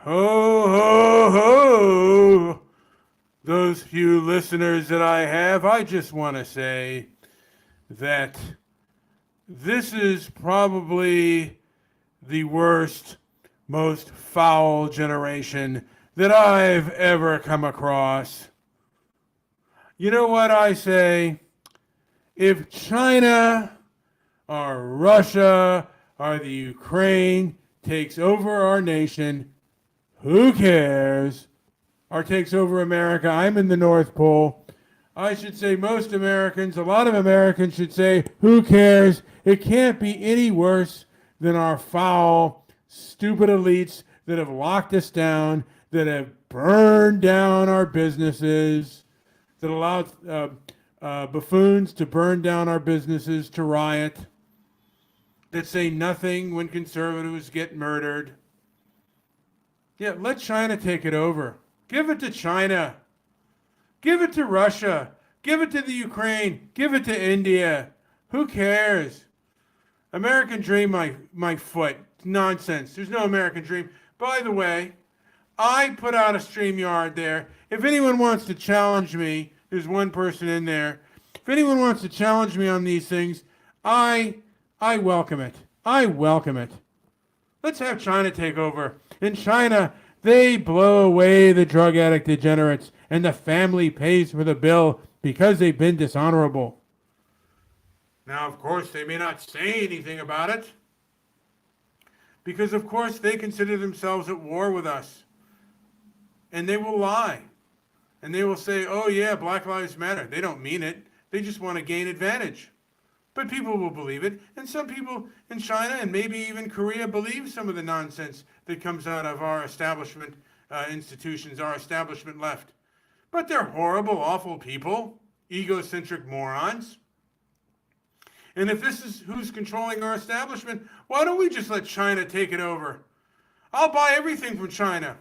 Ho, ho, ho! Those few listeners that I have, I just want to say that this is probably the worst, most foul generation that I've ever come across. You know what I say? If China or Russia or the Ukraine takes over our nation, who cares? Or takes over America. I'm in the North Pole. I should say most Americans, a lot of Americans should say, who cares? It can't be any worse than our foul, stupid elites that have locked us down, that have burned down our businesses, that allowed buffoons to burn down our businesses, to riot, that say nothing when conservatives get murdered. Yeah, let China take it over. Give it to China. Give it to Russia. Give it to the Ukraine. Give it to India. Who cares? American dream, my foot. Nonsense. There's no American dream. By the way, I put out a StreamYard there. If anyone wants to challenge me, there's one person in there. If anyone wants to challenge me on these things, I welcome it. I welcome it. Let's have China take over. In China, they blow away the drug addict degenerates, and the family pays for the bill because they've been dishonorable. Now, of course, they may not say anything about it, because, of course, they consider themselves at war with us. And they will lie. And they will say, oh, yeah, Black Lives Matter. They don't mean it. They just want to gain advantage. But people will believe it. And some people in China and maybe even Korea believe some of the nonsense that comes out of our establishment institutions, our establishment left. But they're horrible, awful people, egocentric morons. And if this is who's controlling our establishment, why don't we just let China take it over? I'll buy everything from China.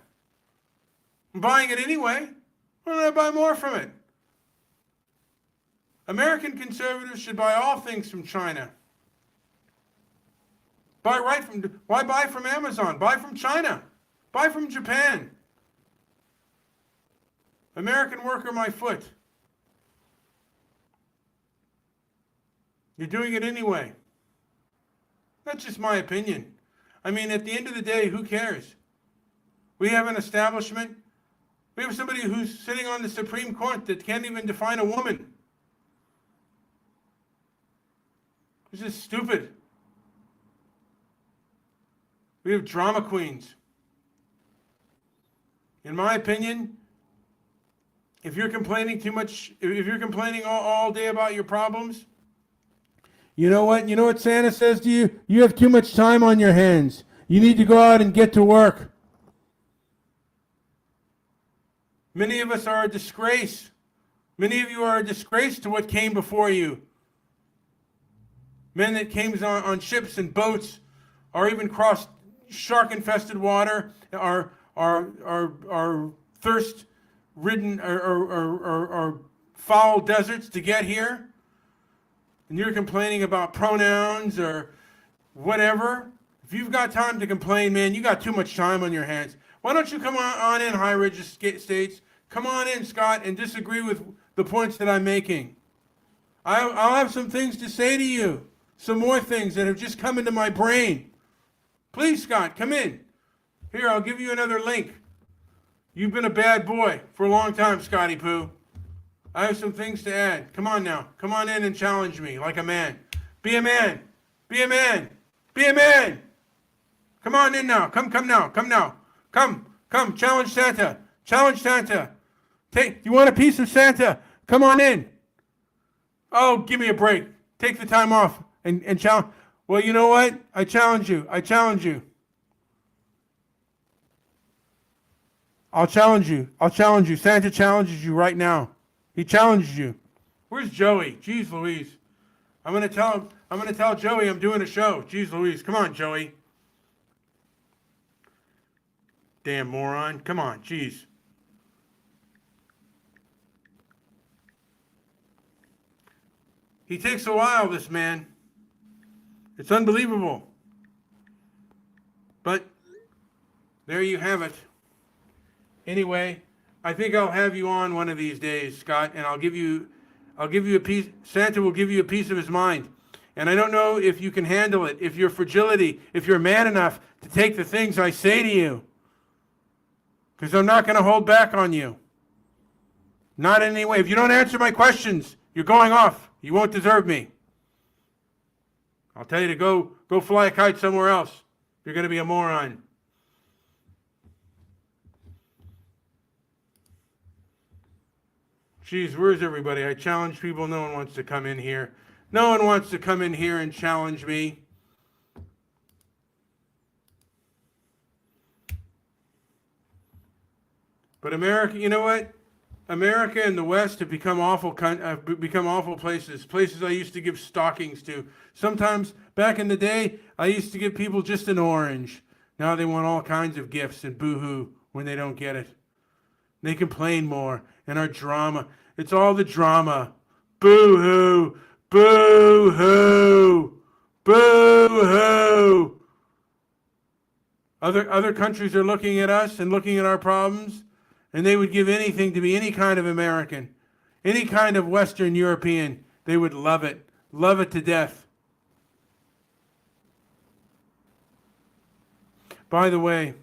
I'm buying it anyway. Why don't I buy more from it? American conservatives should buy all things from China. Why buy from Amazon? Buy from China. Buy from Japan. American worker, my foot. You're doing it anyway. That's just my opinion. I mean, at the end of the day, who cares? We have an establishment. We have somebody who's sitting on the Supreme Court that can't even define a woman. This is stupid. We have drama queens. In my opinion, if you're complaining too much, if you're complaining all day about your problems, you know what? You know what Santa says to you? You have too much time on your hands. You need to go out and get to work. Many of us are a disgrace. Many of you are a disgrace to what came before you. Men that came on ships and boats, or even crossed shark-infested water, are thirst-ridden or foul deserts to get here. And you're complaining about pronouns or whatever. If you've got time to complain, man, you got too much time on your hands. Why don't you come on in, High Ridge States? Come on in, Scott, and disagree with the points that I'm making. I'll have some things to say to you. Some more things that have just come into my brain. Please, Scott, come in. Here, I'll give you another link. You've been a bad boy for a long time, Scotty Poo. I have some things to add. Come on now. Come on in and challenge me like a man. Be a man. Be a man. Be a man. Come on in now. Come now. Come now. Come. Challenge Santa. Challenge Santa. You want a piece of Santa? Come on in. Oh, give me a break. Take the time off and challenge. Well, you know what? I challenge you. I'll challenge you. Santa challenges you right now. He challenges you. Where's Joey? Jeez Louise. I'm gonna tell Joey I'm doing a show. Jeez Louise. Come on, Joey. Damn moron. Come on, jeez. He takes a while, this man. It's unbelievable. But there you have it. Anyway, I think I'll have you on one of these days, Scott, and I'll give you a piece. Santa will give you a piece of his mind, and I don't know if you can handle it, if your fragility, if you're man enough to take the things I say to you, because I'm not going to hold back on you. Not in any way. If you don't answer my questions, you're going off. You won't deserve me. I'll tell you to go fly a kite somewhere else. You're going to be a moron. Geez, where's everybody? I challenge people. No one wants to come in here. No one wants to come in here and challenge me. But America, you know what? America and the West have become awful places. Places I used to give stockings to. Sometimes back in the day, I used to give people just an orange. Now they want all kinds of gifts and boo-hoo when they don't get it. They complain more and our drama. It's all the drama. Boo-hoo, boo-hoo, boo-hoo. Other countries are looking at us and looking at our problems, and they would give anything to be any kind of American, any kind of Western European. They would love it to death. By the way,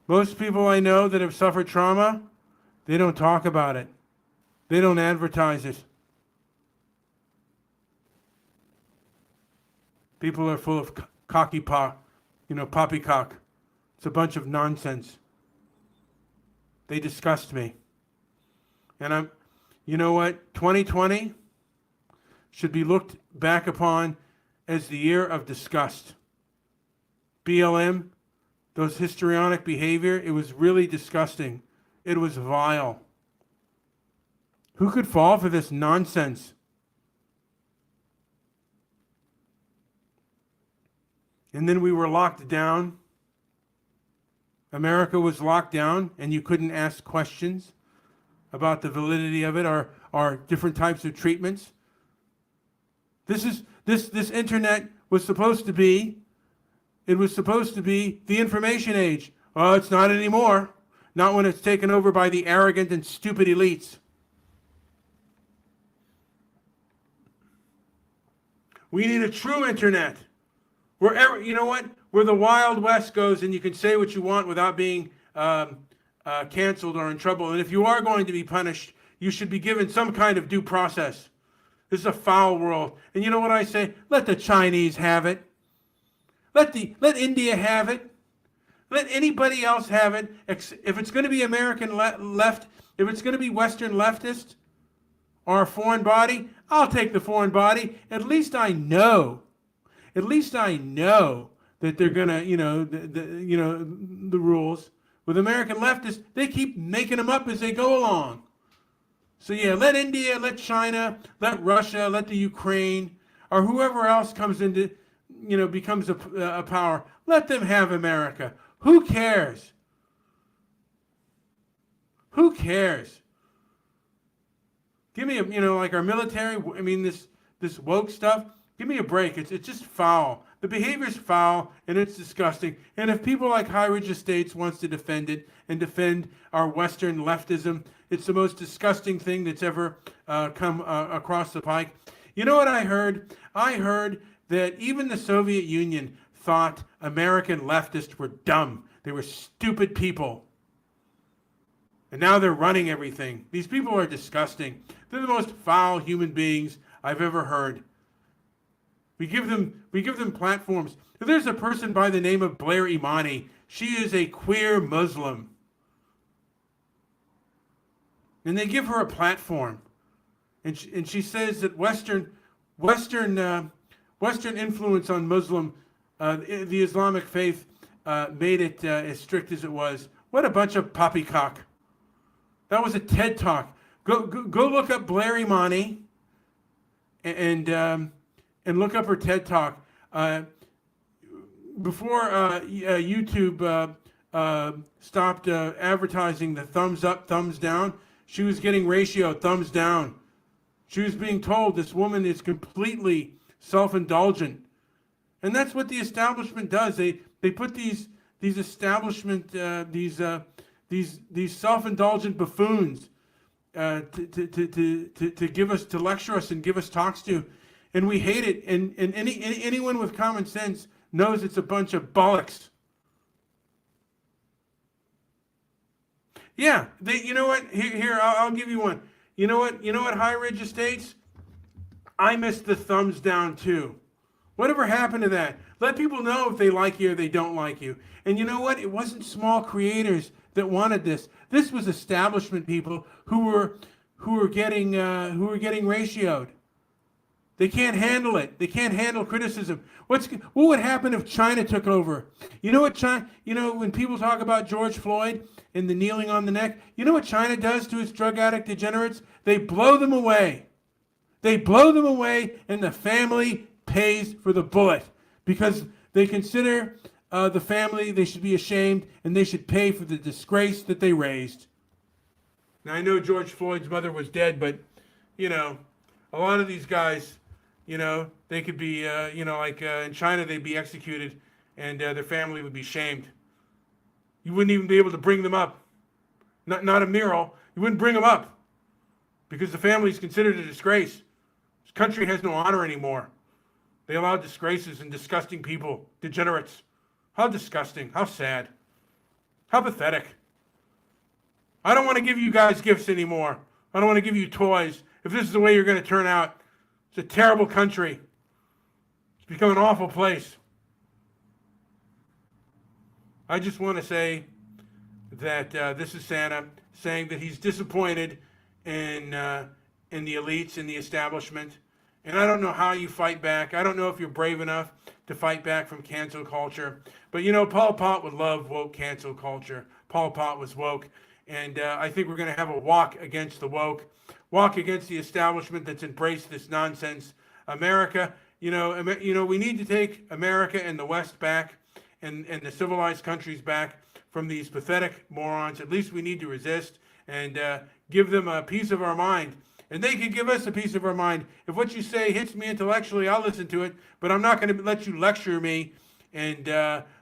most people I know that have suffered trauma, they don't talk about it. They don't advertise it. People are full of poppycock. It's a bunch of nonsense. They disgust me. And you know what? 2020 should be looked back upon as the year of disgust. BLM, those histrionic behavior, it was really disgusting. It was vile. Who could fall for this nonsense? And then we were locked down. America was locked down, and you couldn't ask questions about the validity of it or different types of treatments. This internet was supposed to be, it was supposed to be the information age. Oh, it's not anymore. Not when it's taken over by the arrogant and stupid elites. We need a true internet. Wherever, you know what? Where the Wild West goes and you can say what you want without being canceled or in trouble. And if you are going to be punished, you should be given some kind of due process. This is a foul world. And you know what I say? Let the Chinese have it. Let India have it. Let anybody else have it. If it's going to be American left, if it's going to be Western leftist or a foreign body, I'll take the foreign body. At least I know that they're gonna, the rules. With American leftists, they keep making them up as they go along. So yeah, let India, let China, let Russia, let the Ukraine, or whoever else comes into, becomes a power. Let them have America. Who cares? Who cares? Give me like our military. I mean, this woke stuff. Give me a break. It's just foul. The behavior's foul, and it's disgusting. And if people like High Ridge Estates wants to defend it and defend our Western leftism, it's the most disgusting thing that's ever come across the pike. You know what I heard? I heard that even the Soviet Union thought American leftists were dumb. They were stupid people. And now they're running everything. These people are disgusting. They're the most foul human beings I've ever heard. We give them platforms. There's a person by the name of Blair Imani. She is a queer Muslim. And they give her a platform. And she says that Western influence on Muslim, the Islamic faith, made it as strict as it was. What a bunch of poppycock. That was a TED Talk. Go look up Blair Imani and look up her TED Talk. Before YouTube stopped advertising the thumbs up, thumbs down, she was getting ratio thumbs down. She was being told this woman is completely self-indulgent. And that's what the establishment does. They put these establishment, these self-indulgent buffoons to give us, to lecture us and give us talks to, and we hate it. And anyone with common sense knows it's a bunch of bollocks. Yeah, you know what? Here, I'll give you one. You know what? You know what? High Ridge Estates. I miss the thumbs down too. Whatever happened to that? Let people know if they like you or they don't like you. And you know what? It wasn't small creators that wanted this. This was establishment people who were getting ratioed. They can't handle it. They can't handle criticism. What would happen if China took over? You know what China? You know, when people talk about George Floyd and the kneeling on the neck, you know what China does to its drug addict degenerates? They blow them away. They blow them away, and the family pays for the bullet because they consider the family, they should be ashamed, and they should pay for the disgrace that they raised. Now, I know George Floyd's mother was dead, but, you know, a lot of these guys, you know, they could be, you know, like in China, they'd be executed, and their family would be shamed. You wouldn't even be able to bring them up. Not a mural. You wouldn't bring them up because the family is considered a disgrace. This country has no honor anymore. They allow disgraces and disgusting people, degenerates. How disgusting. How sad. How pathetic. I don't want to give you guys gifts anymore. I don't want to give you toys. If this is the way you're going to turn out, it's a terrible country. It's become an awful place. I just want to say that this is Santa saying that he's disappointed in the elites, in the establishment. And I don't know how you fight back. I don't know if you're brave enough to fight back from cancel culture. But, you know, Pol Pot would love woke cancel culture. Pol Pot was woke. And I think we're going to have a walk against the woke, walk against the establishment that's embraced this nonsense. America, you know, we need to take America and the West back and the civilized countries back from these pathetic morons. At least we need to resist and give them a piece of our mind. And they can give us a piece of our mind. If what you say hits me intellectually, I'll listen to it. But I'm not going to let you lecture me and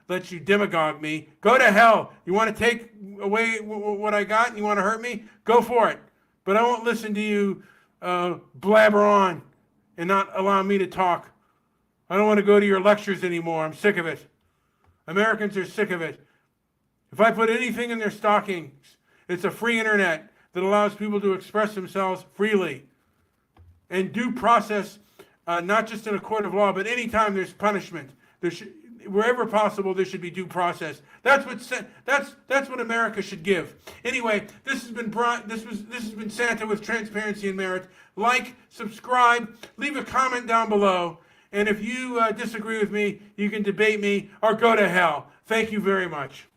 let you demagogue me. Go to hell. You want to take away what I got and you want to hurt me? Go for it. But I won't listen to you blabber on and not allow me to talk. I don't want to go to your lectures anymore. I'm sick of it. Americans are sick of it. If I put anything in their stockings, it's a free internet that allows people to express themselves freely. And due process, not just in a court of law, but anytime there's punishment. Wherever possible, there should be due process. That's what America should give. Anyway, this has been Santa with Transparency and Merit. Like, subscribe, leave a comment down below, and if you disagree with me, you can debate me or go to hell. Thank you very much.